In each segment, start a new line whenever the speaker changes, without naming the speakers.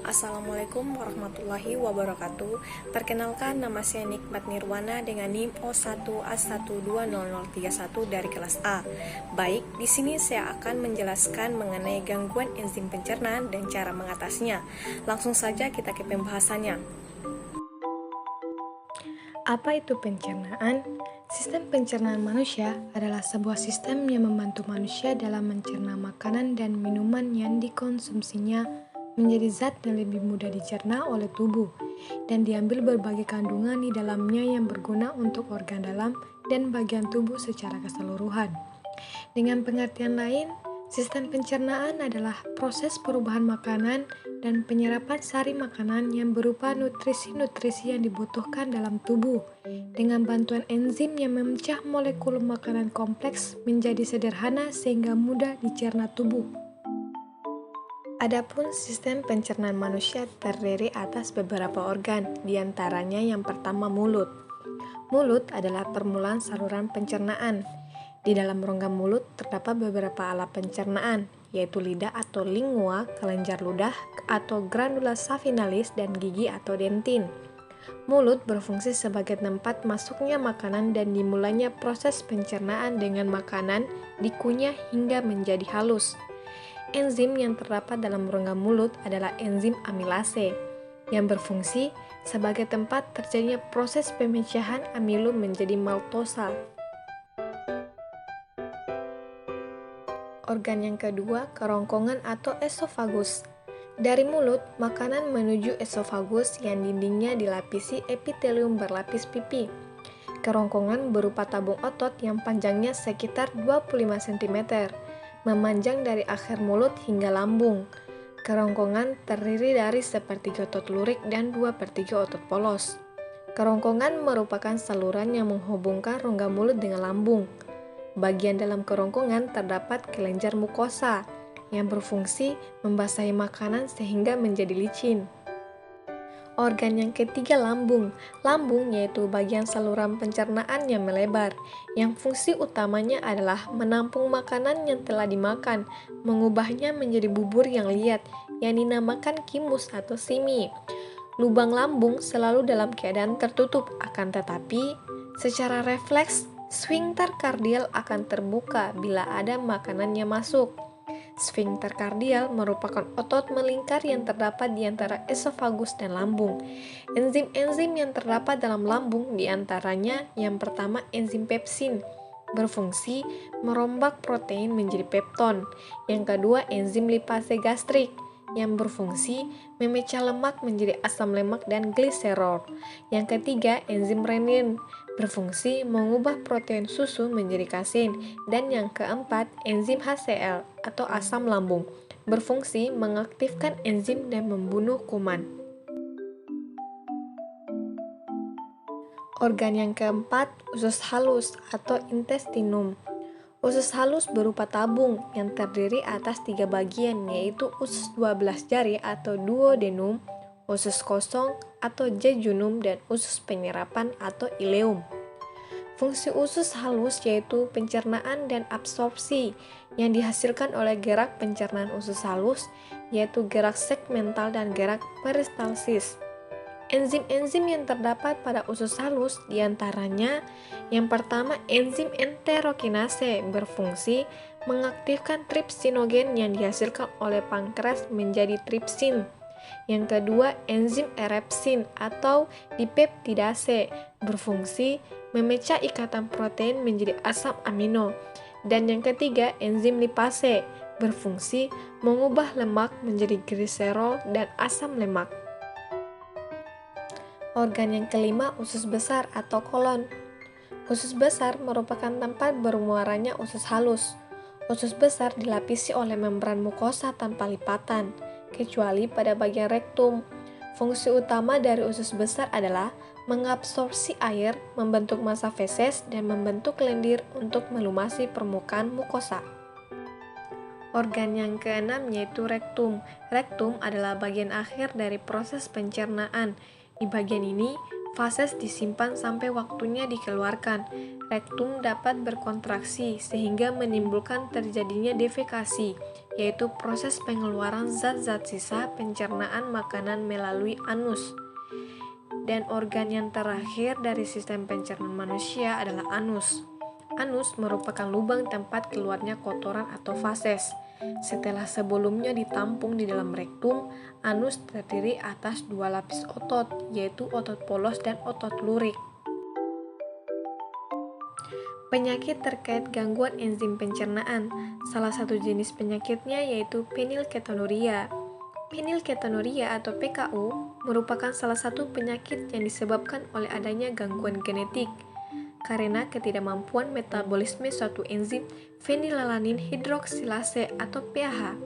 Assalamualaikum warahmatullahi wabarakatuh. Perkenalkan, nama saya Nikmat Nirwana dengan NIM O1A1200031 dari kelas A. Baik, di sini saya akan menjelaskan mengenai gangguan enzim pencernaan dan cara mengatasinya. Langsung saja kita ke pembahasannya. Apa itu pencernaan? Sistem pencernaan manusia adalah sebuah sistem yang membantu manusia dalam mencerna makanan dan minuman yang dikonsumsinya menjadi zat yang lebih mudah dicerna oleh tubuh dan diambil berbagai kandungan di dalamnya yang berguna untuk organ dalam dan bagian tubuh secara keseluruhan. Dengan pengertian lain, sistem pencernaan adalah proses perubahan makanan dan penyerapan sari makanan yang berupa nutrisi-nutrisi yang dibutuhkan dalam tubuh dengan bantuan enzim yang memecah molekul makanan kompleks menjadi sederhana sehingga mudah dicerna tubuh. Adapun sistem pencernaan manusia terdiri atas beberapa organ, diantaranya yang pertama mulut. Mulut adalah permulaan saluran pencernaan. Di dalam rongga mulut terdapat beberapa alat pencernaan, yaitu lidah atau lingua, kelenjar ludah atau granula savinalis, dan gigi atau dentin. Mulut berfungsi sebagai tempat masuknya makanan dan dimulainya proses pencernaan dengan makanan dikunyah hingga menjadi halus. Enzim yang terdapat dalam rongga mulut adalah enzim amilase, yang berfungsi sebagai tempat terjadinya proses pemecahan amilo menjadi maltosa. Organ yang kedua, kerongkongan atau esofagus. Dari mulut, makanan menuju esofagus yang dindingnya dilapisi epitelium berlapis pipi. Kerongkongan berupa tabung otot yang panjangnya sekitar 25 cm, memanjang dari akhir mulut hingga lambung. Kerongkongan terdiri dari sepertiga otot lurik dan 2/3 otot polos. Kerongkongan merupakan saluran yang menghubungkan rongga mulut dengan lambung. Bagian dalam kerongkongan terdapat kelenjar mukosa yang berfungsi membasahi makanan sehingga menjadi licin. Organ yang ketiga, lambung. Lambung yaitu bagian saluran pencernaan yang melebar, yang fungsi utamanya adalah menampung makanan yang telah dimakan, mengubahnya menjadi bubur yang liat, yang dinamakan kimus atau simi. Lubang lambung selalu dalam keadaan tertutup, akan tetapi secara refleks, sfinkter kardial akan terbuka bila ada makanan yang masuk. Sfinkter kardial merupakan otot melingkar yang terdapat di antara esofagus dan lambung. Enzim-enzim yang terdapat dalam lambung diantaranya yang pertama enzim pepsin, berfungsi merombak protein menjadi pepton. Yang kedua enzim lipase gastrik, yang berfungsi memecah lemak menjadi asam lemak dan gliserol. Yang ketiga enzim renin, berfungsi mengubah protein susu menjadi kasin. Dan yang keempat, enzim HCl atau asam lambung, berfungsi mengaktifkan enzim dan membunuh kuman. Organ yang keempat, usus halus atau intestinum. Usus halus berupa tabung yang terdiri atas 3 bagian, yaitu usus 12 jari atau duodenum, usus kosong atau jejunum, dan usus penyerapan atau ileum. Fungsi usus halus yaitu pencernaan dan absorpsi yang dihasilkan oleh gerak pencernaan usus halus, yaitu gerak segmental dan gerak peristalsis. Enzim-enzim yang terdapat pada usus halus diantaranya yang pertama enzim enterokinase, berfungsi mengaktifkan tripsinogen yang dihasilkan oleh pankreas menjadi tripsin. Yang kedua enzim erepsin atau dipeptidase, berfungsi memecah ikatan protein menjadi asam amino. Dan yang ketiga enzim lipase, berfungsi mengubah lemak menjadi gliserol dan asam lemak. Organ yang kelima, usus besar atau kolon. Usus besar merupakan tempat bermuaranya usus halus. Usus besar dilapisi oleh membran mukosa tanpa lipatan, kecuali pada bagian rektum. Fungsi utama dari usus besar adalah mengabsorpsi air, membentuk massa feses, dan membentuk lendir untuk melumasi permukaan mukosa. Organ yang keenam yaitu rektum. Rektum adalah bagian akhir dari proses pencernaan. Di bagian ini, fases disimpan sampai waktunya dikeluarkan. Rektum dapat berkontraksi sehingga menimbulkan terjadinya defekasi, yaitu proses pengeluaran zat-zat sisa pencernaan makanan melalui anus. Dan organ yang terakhir dari sistem pencernaan manusia adalah anus. Anus merupakan lubang tempat keluarnya kotoran atau fases. Setelah sebelumnya ditampung di dalam rektum, anus terdiri atas 2 lapis otot, yaitu otot polos dan otot lurik. Penyakit terkait gangguan enzim pencernaan. Salah satu jenis penyakitnya yaitu fenilketonuria. Fenilketonuria atau PKU merupakan salah satu penyakit yang disebabkan oleh adanya gangguan genetik karena ketidakmampuan metabolisme suatu enzim fenilalanin hidroksilase atau PAH.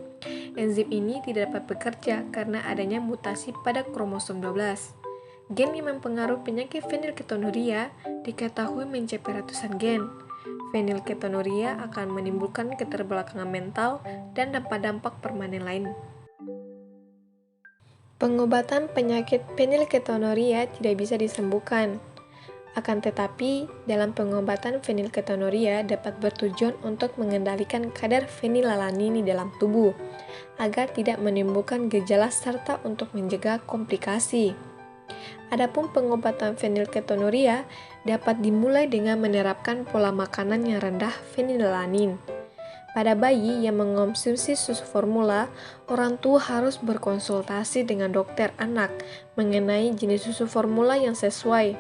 Enzim ini tidak dapat bekerja karena adanya mutasi pada kromosom 12. Gen yang mempengaruhi penyakit fenilketonuria diketahui mencapai ratusan gen. Fenilketonuria akan menimbulkan keterbelakangan mental dan dampak-dampak permanen lain. Pengobatan penyakit fenilketonuria tidak bisa disembuhkan. Akan tetapi, dalam pengobatan fenilketonuria dapat bertujuan untuk mengendalikan kadar fenilalanin di dalam tubuh, agar tidak menimbulkan gejala serta untuk mencegah komplikasi. Adapun pengobatan fenilketonuria dapat dimulai dengan menerapkan pola makanan yang rendah fenilalanin. Pada bayi yang mengonsumsi susu formula, orang tua harus berkonsultasi dengan dokter anak mengenai jenis susu formula yang sesuai.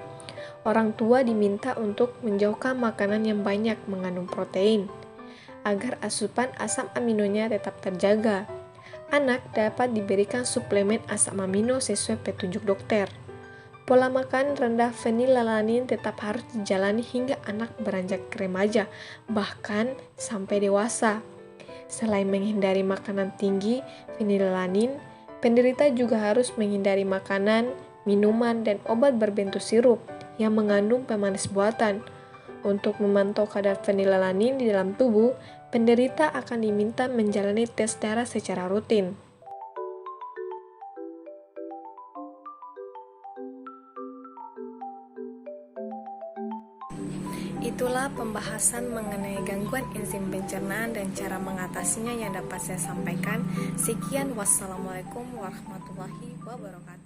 Orang tua diminta untuk menjauhkan makanan yang banyak mengandung protein, agar asupan asam aminonya tetap terjaga. Anak dapat diberikan suplemen asam amino sesuai petunjuk dokter. Pola makan rendah fenilalanin tetap harus dijalani hingga anak beranjak remaja, bahkan sampai dewasa. Selain menghindari makanan tinggi fenilalanin, penderita juga harus menghindari makanan, minuman, dan obat berbentuk sirup yang mengandung pemanis buatan. Untuk memantau kadar fenilalanin di dalam tubuh, penderita akan diminta menjalani tes darah secara rutin. Itulah pembahasan mengenai gangguan enzim pencernaan dan cara mengatasinya yang dapat saya sampaikan. Sekian, wassalamualaikum warahmatullahi wabarakatuh.